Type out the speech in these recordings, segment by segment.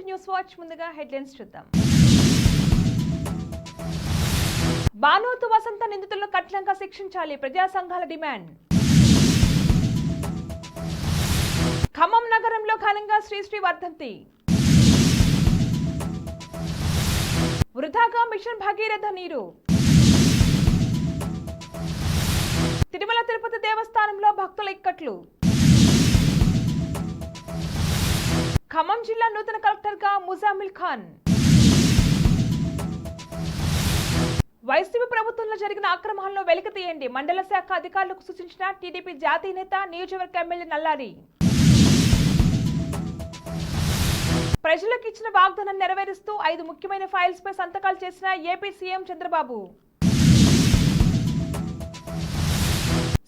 News watch. ముందుగా headlines చూద్దాం. బానోతు వసంత నిందితులను కఠినంగా శిక్షించాలి, ప్రజా సంఘాల డిమాండ్. ఖమ్మం నగరంలో ఘనంగా శ్రీశ్రీ వర్ధంతి. వృధాగా మిషన్ భగీరథ నీరు. తిరుమల తిరుపతి దేవస్థానంలో భక్తుల ఇక్కట్లు. ఖమ్మం జిల్లా నూతన కలెక్టర్గా ముజామిల్ ఖాన్. వైసీపీ ప్రభుత్వంలో జరిగిన అక్రమాలను వెలికి తీయండి, మండల శాఖ అధికారులకు సూచించిన టీడీపీ జాతీయ నేత, నియోజకవర్గ ఎమ్మెల్యే నల్లారి. ప్రజలకు ఇచ్చిన వాగ్దానం నెరవేరుస్తూ 5 ముఖ్యమైన ఫైల్స్ పై సంతకాలు చేసిన ఏపీ సీఎం చంద్రబాబు.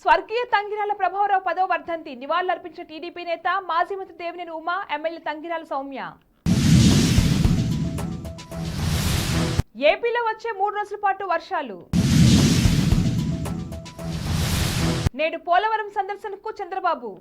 స్వర్గీయ తంగిరాల ప్రభావరావు 10వ వర్ధంతి, నివాళులర్పించిన టీడీపీ నేత, మాజీ మంత్రి దేవినేని ఉమా, ఎమ్మెల్యే తంగిరాల సౌమ్య. ఏపీలో వచ్చే 3 రోజుల పాటు వర్షాలు. నేడు పోలవరం సందర్శనకు చంద్రబాబు.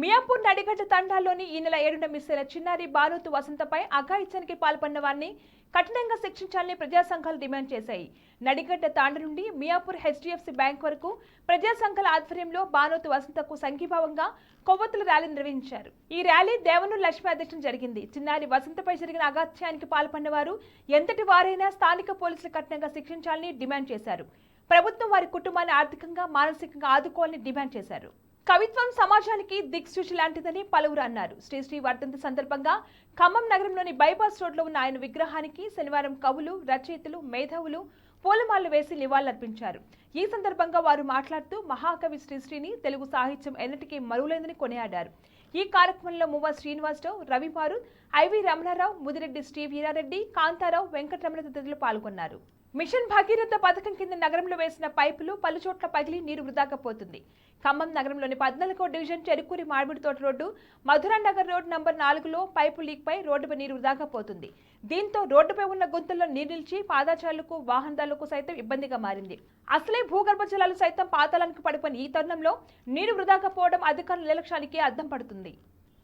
మియాపూర్ నడిగడ్డ తండాలోని ఈ నెల 7న మిస్ అయిన చిన్నారి బానోతు వసంతపై అఘాయిత్యానికి పాల్పడిన వారిని కఠినంగా శిక్షించాలని ప్రజా సంఘాలు డిమాండ్ చేశాయి. నడిగడ్డ తాండ నుండి మియాపూర్ హెచ్డిఎఫ్సి బ్యాంక్ వరకు ప్రజా సంఘాల ఆధ్వర్యంలో బానోతు వసంతకు సంఘీభావంగా కొవ్వొత్తుల ర్యాలీ నిర్వహించారు. ఈ ర్యాలీ దేవనూరు లక్ష్మి అధ్యక్షం జరిగింది. చిన్నారి వసంతపై జరిగిన అఘాయిత్యానికి పాల్పడిన వారు ఎంతటి వారైనా స్థానిక పోలీసులు కఠినంగా శిక్షించాలని డిమాండ్ చేశారు. ప్రభుత్వం వారి కుటుంబాన్ని ఆర్థికంగా, మానసికంగా ఆదుకోవాలని డిమాండ్ చేశారు. కవిత్వం సమాజానికి దిక్సూచి లాంటిదని పలువురు అన్నారు. శ్రీశ్రీ వర్ధంతి సందర్భంగా ఖమ్మం నగరంలోని బైపాస్ రోడ్లో ఉన్న ఆయన విగ్రహానికి శనివారం కవులు, రచయితలు, మేధావులు పూలమాలలు వేసి నివాళులర్పించారు. ఈ సందర్భంగా వారు మాట్లాడుతూ మహాకవి శ్రీశ్రీని తెలుగు సాహిత్యం ఎన్నటికీ మరువలేదని కొనియాడారు. ఈ కార్యక్రమంలో మువ్వ శ్రీనివాసరావు, రవిమారు, ఐవి రమణారావు, ముదిరెడ్డి శ్రీ వీరారెడ్డి, కాంతారావు, వెంకటరమణ తదితరులు పాల్గొన్నారు. మిషన్ భగీరథ పథకం కింద నగరంలో వేసిన పైపులు పలు చోట్ల పగిలి నీరు వృధాగా పోతుంది. ఖమ్మం నగరంలోని 14వ డివిజన్ చెరుకూరి మామిడి తోట road, Madhura Nagar road number 4లో పైపు లీక్ పై రోడ్డుపై నీరు వృధాగా పోతుంది. దీంతో రోడ్డుపై ఉన్న గుంతల్లో నీరు నిలిచి పాదచారులకు, వాహనదారులకు సైతం ఇబ్బందిగా మారింది. అసలే భూగర్భ జలాలు సైతం పాతాళానికి పడిపోయిన ఈ తరుణంలో నీరు వృధాగా పోవడం అధికారుల నిర్లక్ష్యానికి అద్దం పడుతుంది.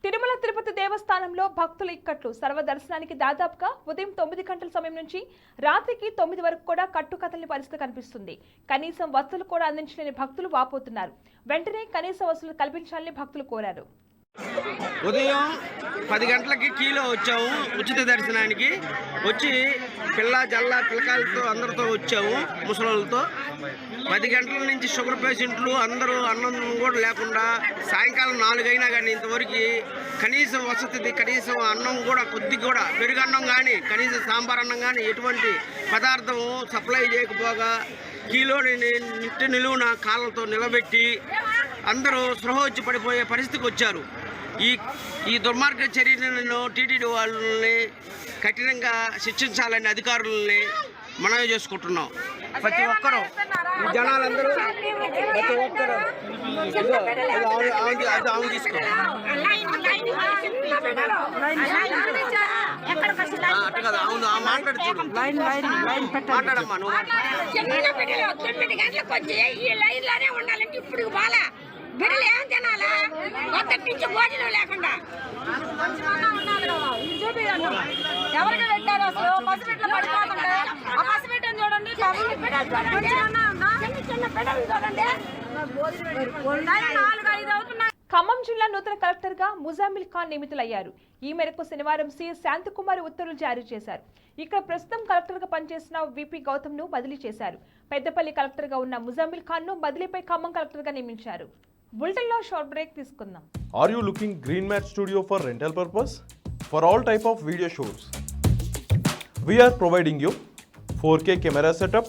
తిరుమల తిరుపతి దేవస్థానంలో భక్తుల ఇక్కట్లు. సర్వదర్శనానికి దాదాపుగా ఉదయం 9 గంటల సమయం నుంచి రాత్రికి 9 వరకు కూడా కట్టుకథలని పరిస్థితి కనిపిస్తుంది. కనీసం వసతులు కూడా అందించలేని భక్తులు వాపోతున్నారు. వెంటనే కనీస వసతులు కల్పించాలని భక్తులు కోరారు. ఉదయం 10 గంటలకి క్యూలో వచ్చాము ఉచిత దర్శనానికి. వచ్చి పిల్లకాయలతో అందరితో వచ్చాము, ముసలోళ్ళతో. 10 గంటల నుంచి షుగర్ పేషెంట్లు అందరూ అన్నం కూడా లేకుండా సాయంకాలం 4 అయినా కానీ ఇంతవరకు కనీసం వసతి, కనీసం అన్నం కూడా కొద్ది కూడా పెరుగన్నం కానీ, కనీసం సాంబార్ అన్నం కానీ ఎటువంటి పదార్థం సప్లై చేయకపోగా క్యూలోని నిట్టు నిలువున కాళ్ళతో నిలబెట్టి అందరూ స్పృహ వచ్చి పడిపోయే పరిస్థితికి వచ్చారు. ఈ దుర్మార్గ చర్యలను టీటీడీ వాళ్ళని కఠినంగా శిక్షించాలని అధికారులని మనవి చేసుకుంటున్నాం. ప్రతి ఒక్కరూ జనాలందరూ ప్రతి ఒక్కరు తీసుకో మాట్లాడమ్మా నువ్వు. 9 గంటలకు వచ్చి ఈ లైన్లోనే ఉండాలంటే ఇప్పుడు బాగా బిడ్డలు ఏం తినాలా? మొత్తం నుంచి భోజనం లేకుండా ఎవరికి పెట్టారు? అసలు పసిబిడ్డలు పడిపోతుంటే ఆ పసిబిడ్డను చూడండి, చిన్న బిడ్డలు చూడండి. 4-5 అవుతున్నాయి. ఖమ్మం జిల్లా నూతన కలెక్టర్గా ముజామిల్ ఖాన్ నియమితులయ్యారు. ఈ మేరకు శనివారం సిఎస్ శాంతకుమారి ఉత్తర్వులు జారీ చేశారు. ఇక్కడ ప్రస్తుతం కలెక్టర్గా పనిచేసిన విపి గౌతమ్ను బదిలీ చేశారు. పెద్దపల్లి కలెక్టర్గా ఉన్న ముజామిల్ ఖాన్ను బదిలీపై ఖమ్మం కలెక్టర్గా నియమించారు. బులెటిన్లో షార్ట్ బ్రేక్ తీసుకుందాం. Are you looking Green Mat Studio for rental purpose? For all type of video shows, we are providing you 4K camera setup,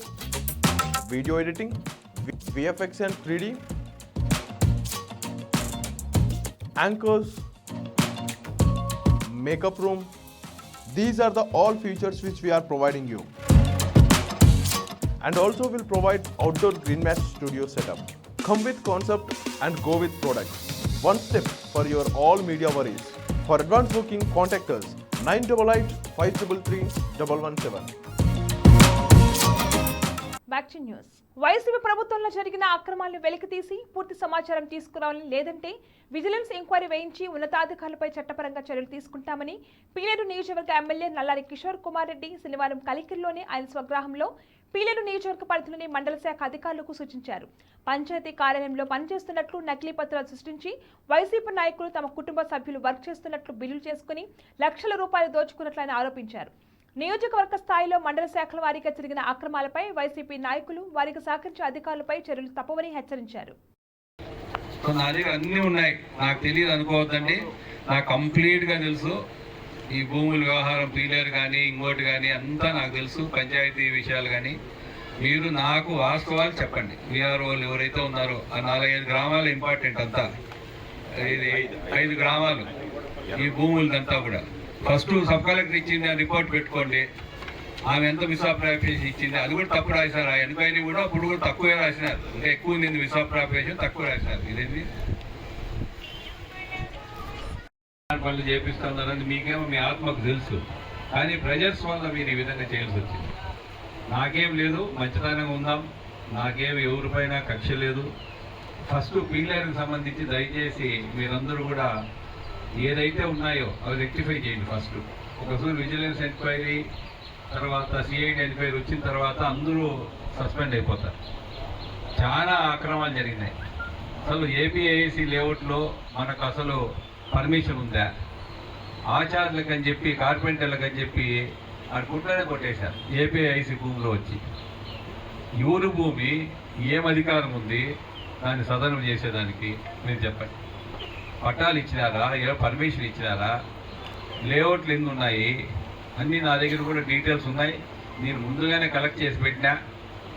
video editing, VFX and 3D, anchors, makeup room. These are the all features which we are providing you. And also will provide outdoor Green Mat Studio setup. Come with concept and go with product. One step for your all media worries. For advance booking, contact us 988 533 117. Back to news. YCP ప్రభుత్వంలో జరిగిన అక్రమాలను వెలికితీసి పూర్తి సమాచారం తీసుకురావాలని, లేదంటే vigilance enquiry వేయించి ఉన్నతాధికారులపై చట్టపరంగా చర్యలు తీసుకుంటామని పీలేరు నియోజకవర్గ ఎమ్మెల్యే నల్లారి కిషోర్ కుమార్ రెడ్డి శనివారం కలికిరిలోని ఆయన స్వగ్రామంలో పీలేరు నియోజకవర్గ పరిధిలోని మండల శాఖ అధికారులకు సూచించారు. పంచాయతీ కార్యాలయంలో పనిచేస్తున్నట్లు నకిలీ పత్రాలు సృష్టించి వైసీపీ నాయకులు తమ కుటుంబ సభ్యులు వర్క్ చేస్తున్నట్లు బిల్లులు చేసుకుని లక్షల రూపాయలు దోచుకున్నట్లు ఆయన ఆరోపించారు. నియోజకవర్గ స్థాయిలో మండల శాఖల వారీగా జరిగిన అక్రమాలపై వైసీపీ నాయకులు వారికి సహకరించే అధికారులపై చర్యలు తప్పవని హెచ్చరించారు. అన్నీ ఉన్నాయి, నాకు తెలియదు అనుకోవద్దండి. నాకు కంప్లీట్ గా తెలుసు. ఈ భూముల వ్యవహారం పీలేరు కానీ ఇంకోటి కానీ అంతా నాకు తెలుసు. పంచాయతీ విషయాలు కానీ మీరు నాకు వాస్తవాలు చెప్పండి. వీఆర్ఓలు ఎవరైతే ఉన్నారో ఆ 4-5 గ్రామాలు ఇంపార్టెంట్ అంతా. ఇది 5 గ్రామాలు ఈ భూములదంతా కూడా. ఫస్ట్ సబ్ కలెక్టర్ ఇచ్చింది ఆ రిపోర్ట్ పెట్టుకోండి. ఆమె ఎంత మిస్అప్రాప్రియేషన్ ఇచ్చింది అది కూడా తప్పు రాశారు. ఆ ఎన్క్వైరీ కూడా అప్పుడు కూడా తక్కువే రాసినారు. ఇంకా ఎక్కువ ఉంది మిస్అప్రాప్రియేషన్, తక్కువ రాసినారు. ఇదేంటి పనులు చేపిస్తున్నారని మీకేమో మీ ఆత్మకు తెలుసు, కానీ ప్రెజర్స్ వల్ల మీరు ఈ విధంగా చేయాల్సి వచ్చింది. నాకేం లేదు, మంచితనంగా ఉందాం, నాకేం ఎవరిపైన కక్ష లేదు. ఫస్ట్ పీలేరుకి సంబంధించి దయచేసి మీరందరూ కూడా ఏదైతే ఉన్నాయో అవి రెక్టిఫై చేయండి. ఫస్ట్ ఒకసారి విజిలెన్స్ ఎంక్వైరీ తర్వాత సిఐడి ఎంక్వైరీ వచ్చిన తర్వాత అందరూ సస్పెండ్ అయిపోతారు. చాలా అక్రమాలు జరిగినాయి. అసలు ఏపీఐసి లేఅవుట్లో మనకు అసలు పర్మిషన్ ఉందా? ఆచార్యులకు అని చెప్పి కార్పెంటర్లకు అని చెప్పి ఆడ కుట్లనే కొట్టేశారు ఏపీఐసి భూమిలో వచ్చి. ఎవరు భూమి, ఏం అధికారం ఉంది దాన్ని సదనం చేసేదానికి? మీరు చెప్పండి. పట్టాలు ఇచ్చినారా, ఏ పర్మిషన్ ఇచ్చినారా, లేఅవుట్లు ఎన్ని ఉన్నాయి అన్నీ నా దగ్గర కూడా డీటెయిల్స్ ఉన్నాయి. నేను ముందుగానే కలెక్ట్ చేసి పెట్టినా.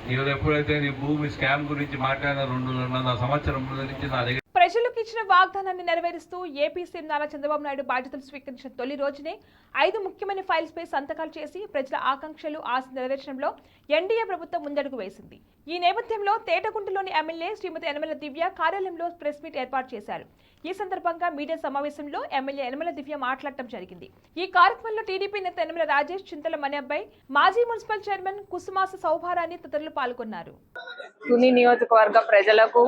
మీరు ఎప్పుడైతే నీ భూమి స్కామ్ గురించి మాట్లాడిన 2.5 సంవత్సరం ముందు నుంచి నా దగ్గర ప్రజలకు ఇచ్చిన వాగ్దానాన్ని నెరవేరుస్తూ ఏపీ సీఎం నారా చంద్రబాబు నాయుడు బాధ్యతలు స్వీకరించిన తొలి రోజునే 5 ముఖ్యమైన ఫైల్స్ పై సంతకాలు చేసి ప్రజల ఆకాంక్షలు ఆశ నెరవేర్చడంలో ఎన్డీఏ ప్రభుత్వం ముందడుగు వేసింది. ఈ నేపథ్యంలో తేటగుంటలోని ఎమ్మెల్యే శ్రీమతి యనమల దివ్య కార్యాలయంలో ప్రెస్ మీట్ ఏర్పాటు చేశారు. ఈ సందర్భంగా మీడియా సమావేశంలో ఎమ్మెల్యే యనమల దివ్య మాట్లాడటం జరిగింది. ఈ కార్యక్రమంలో టీడీపీ నేత యనమల రాజేష్, చింతల మణిఅబ్బాయి, మాజీ మున్సిపల్ చైర్మన్ కుసుమాస సౌభారాన్ని తదితరులు పాల్గొన్నారు. తుని నియోజకవర్గ ప్రజలకు,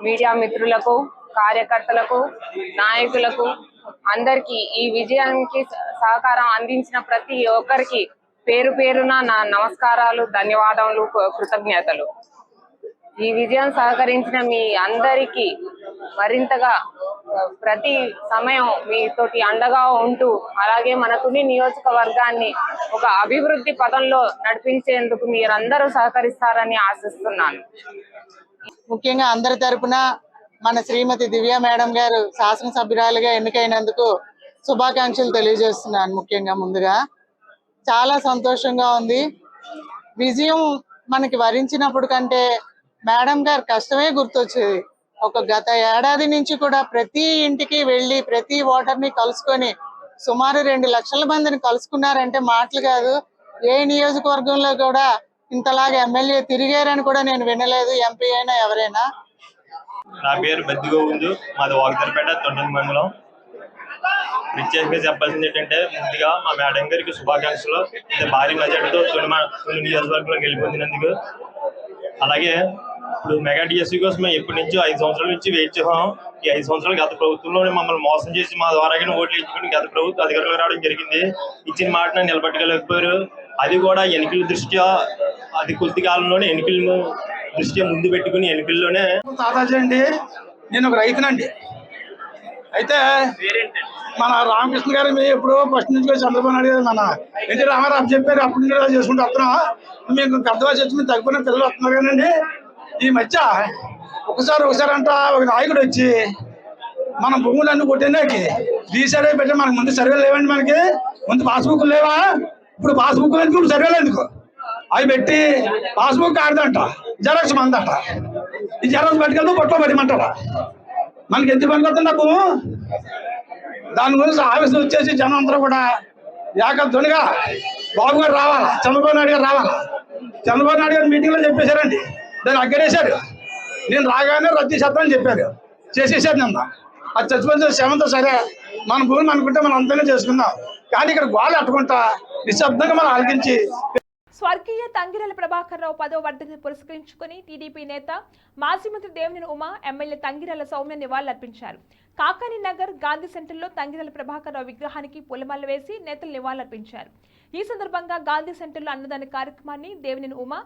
మీడియా మిత్రులకు, కార్యకర్తలకు, నాయకులకు అందరికీ ఈ విజయానికి సహకారం అందించిన ప్రతి ఒక్కరికి పేరు పేరున నా నమస్కారాలు, ధన్యవాదములు, కృతజ్ఞతలు. ఈ విజయం సహకరించిన మీ అందరికీ మరింతగా ప్రతి సమయం మీతోటి అండగా ఉంటూ అలాగే మన తుని నియోజకవర్గాన్ని ఒక అభివృద్ధి పదంలో నడిపించేందుకు మీరందరూ సహకరిస్తారని ఆశిస్తున్నాను. ముఖ్యంగా అందరి తరపున మన శ్రీమతి దివ్య మేడం గారు శాసనసభ్యురాలుగా ఎన్నికైనందుకు శుభాకాంక్షలు తెలియజేస్తున్నాను. ముఖ్యంగా ముందుగా చాలా సంతోషంగా ఉంది. విజయం మనకి వరించినప్పుడు కంటే మేడం గారు కష్టమే గుర్తొచ్చేది. ఒక గత ఏడాది నుంచి కూడా ప్రతి ఇంటికి వెళ్ళి ప్రతి ఓటర్ని కలుసుకొని సుమారు 2 లక్షల మందిని కలుసుకున్నారంటే మాటలు కాదు. ఏ నియోజకవర్గంలో కూడా ఇంతలాగా ఎమ్మెల్యే తిరిగారని కూడా నేను వినలేదు, ఎంపీ అయినా ఎవరైనా. నా పేరు బద్దిగోవిందు, మాది వాగదరపేట, తొండల మండలం. ప్రత్యేకంగా చెప్పాల్సింది ఏంటంటే ముందుగా మా మేడం గారికి శుభాకాంక్షలు. ఇంత భారీ మెజార్టీతో తొలి నియోజకవర్గంలో గెలిపొందినందుకు. అలాగే ఇప్పుడు మెగా డిఎస్సీ కోసం మేము ఎప్పటి నుంచో 5 సంవత్సరాల నుంచి వెయిట్ చేసాం. ఈ 5 సంవత్సరాలు గత ప్రభుత్వంలోనే మమ్మల్ని మోసం చేసి మా ద్వారాగానే ఓట్లు ఇచ్చుకుని గత ప్రభుత్వం అధికారులకు రావడం జరిగింది. ఇచ్చిన మాటను నిలబెట్టగలేకపోయారు. అది కూడా ఎన్నికల దృష్ట్యా అది కొద్ది కాలంలోనే ఎన్నికలను దృష్ట్యా ముందు పెట్టుకుని ఎన్నికల్లోనే. తాతాజీ, నేను ఒక రైతునండి. అయితే మన రామకృష్ణ గారు ఎప్పుడు ఫస్ట్ నుంచి చంద్రబాబు నాయుడు గారు మన ఎన్టీ రామారావు చెప్పారు, అప్పటి నుంచి చేసుకుంటూ వస్తున్నాం. మేము పెద్దవాళ్ళు వచ్చి తగ్గిపోయిన పిల్లలు వస్తున్నారు కానండి. ఈ మధ్య ఒకసారి అంట ఒక నాయకుడు వచ్చి మన భూములన్నీ కొట్టేనాకి రీసర్వే పెట్టి మనకు ముందు సర్వేలు లేవండి, మనకి ముందు పాస్బుక్ లేవా, ఇప్పుడు పాస్బుక్ ఎందుకు, ఇప్పుడు సర్వేలు ఎందుకు, అవి పెట్టి పాస్బుక్ ఆడదంట, జెరాక్స్ మందట. ఈ జెరాక్స్ పట్టుకెళ్తూ పొట్టలో పెట్టమంటారా? మనకి ఎందుకు పనికొస్తుంది నాకు? దాని గురించి ఆఫీసులు వచ్చేసి జనం అందరూ కూడా ఏకధ్వనిగా బాబు గారు రావాలా, చంద్రబాబు నాయుడు గారు రావాలా. చంద్రబాబు నాయుడు గారు మీటింగ్లో చెప్పేశారండి, దాన్ని అగ్గరేశారు. నేను రాగానే రద్దు చేద్దామని చెప్పారు, చేసేసారు. నిన్న అది చచ్చిపోయిన శ్రమంతో సరే మన భూమి అనుకుంటే మనం అంతనే చేసుకుందాం, కానీ ఇక్కడ గోళ్ళు అట్టుకుంటా నిశ్శబ్దంగా మనం ఆలకించి స్వర్గీయ తంగిరాల ప్రభాకర్ రావు 10వ వర్ధంతిని పురస్కరించుకుని టీడీపీ నేత మాజీ మంత్రి దేవినేని ఉమా ఎమ్మెల్యే తంగిరాల సౌమ్య నివాళులర్పించారు. కాకాని నగర్ గాంధీ సెంటర్లో తంగిరాల ప్రభాకర్ రావు విగ్రహానికి పూలమాల వేసి నేతలు నివాళులర్పించారు. ఈ సందర్భంగా గాంధీ సెంటర్లో అన్నదాన కార్యక్రమాన్ని దేవినేని ఉమా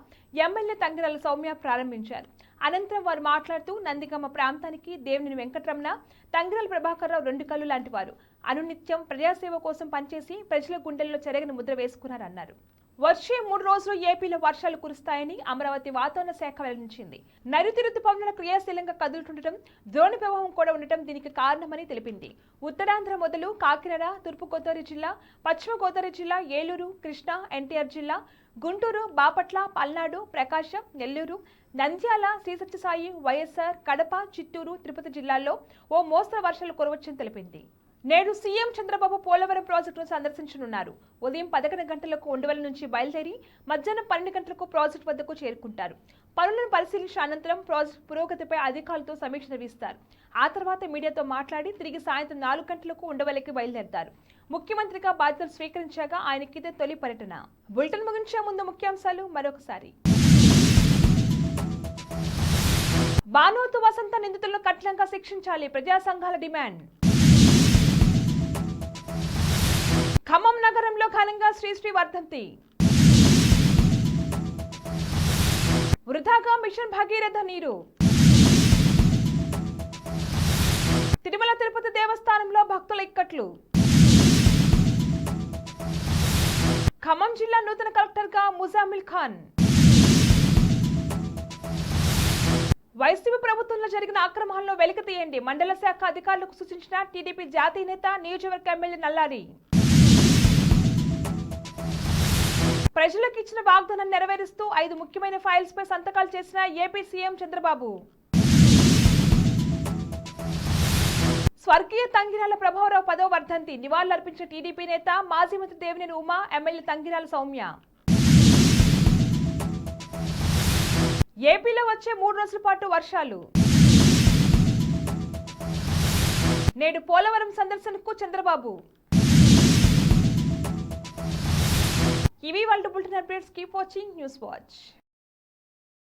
ఎమ్మెల్యే తంగిరాల సౌమ్య ప్రారంభించారు. అనంతరం వారు మాట్లాడుతూ నందిగామ ప్రాంతానికి దేవినేని వెంకటరమణ, తంగిరాల ప్రభాకర్ రావు 2 కళ్ళు లాంటి వారు. అనునిత్యం ప్రజాసేవ కోసం పనిచేసి ప్రజల గుండెల్లో చెరగని ముద్ర వేసుకున్నారన్నారు. వచ్చే 3 రోజులు ఏపీలో వర్షాలు కురుస్తాయని అమరావతి వాతావరణ శాఖ వెల్లడించింది. నైరుతి రుతుపవనాలు క్రియాశీలంగా కదులుతుండటం, ద్రోణి ప్రవాహం కూడా ఉండటం దీనికి కారణమని తెలిపింది. ఉత్తరాంధ్ర మొదలు కాకినాడ, తూర్పుగోదావరి జిల్లా, పశ్చిమ గోదావరి జిల్లా, ఏలూరు, కృష్ణా, ఎన్టీఆర్ జిల్లా, గుంటూరు, బాపట్ల, పల్నాడు, ప్రకాశం, నెల్లూరు, నంద్యాల, శ్రీ సత్యసాయి, వైఎస్ఆర్, కడప, చిత్తూరు, తిరుపతి జిల్లాల్లో ఓ మోస్తరు వర్షాలు కురవచ్చని తెలిపింది. నేడు సీఎం చంద్రబాబు పోలవరం ప్రాజెక్టును సందర్శించనున్నారు. ఉదయం 11 గంటలకు ఉండవల్లి నుంచి బయలుదేరి మధ్యాహ్నం 12 గంటలకు ప్రాజెక్టు వద్దకు చేరుకుంటారు. పనులను పరిశీలించిన అనంతరం ప్రాజెక్టు పురోగతిపై అధికారులతో సమీక్ష నిర్వహిస్తారు. ఆ తర్వాత మీడియాతో మాట్లాడి తిరిగి సాయంత్రం 4 గంటలకు ఉండవల్లికి బయలుదేరతారు. ముఖ్యమంత్రిగా బాధ్యతలు స్వీకరించాక ఆయనకిదే తొలి పర్యటన. బులెటిన్ ముగించే ముందు ముఖ్యాంశాలు మరొకసారి. బానోతు వసంత నిందితులను కఠినంగా శిక్షించాలి, ప్రజా సంఘాల డిమాండ్. ఖమ్మం నగరంలో ఘనంగా శ్రీశ్రీ వర్ధంతి. వృధాగా మిషన్ భగీరథ నీరు. తిరుమల తిరుపతి దేవస్థానంలో భక్తుల ఇక్కట్లు. ఖమ్మం జిల్లా నూతన కలెక్టర్గా ముజామిల్ ఖాన్. వైసీపీ ప్రభుత్వంలో జరిగిన అక్రమాలను వెలికి తీయండి, మండల శాఖ అధికారులకు సూచించిన టీడీపీ జాతీయ నేత, నియోజకవర్గ ఎమ్మెల్యే నల్లారి. ప్రజలకు ఇచ్చిన వాగ్దానాన్ని నెరవేరుస్తూ 5 ముఖ్యమైన ఫైల్స్ పై సంతకాలు చేసిన ఏపీ సీఎం చంద్రబాబు. స్వర్గీయ తంగిరాల ప్రభాకరరావు 10వ వర్ధంతి నివాళులర్పించిన టీడీపీ నేత, మాజీ మంత్రి దేవినేని ఉమా ఎమ్మెల్యే తంగిరాల సౌమ్య. ఏపీలో వచ్చే 3 రోజుల పాటు వర్షాలు. నేడు పోలవరం సందర్శనకు చంద్రబాబు. ఇవి వాళ్ళ bulletin updates. Keep watching news watch.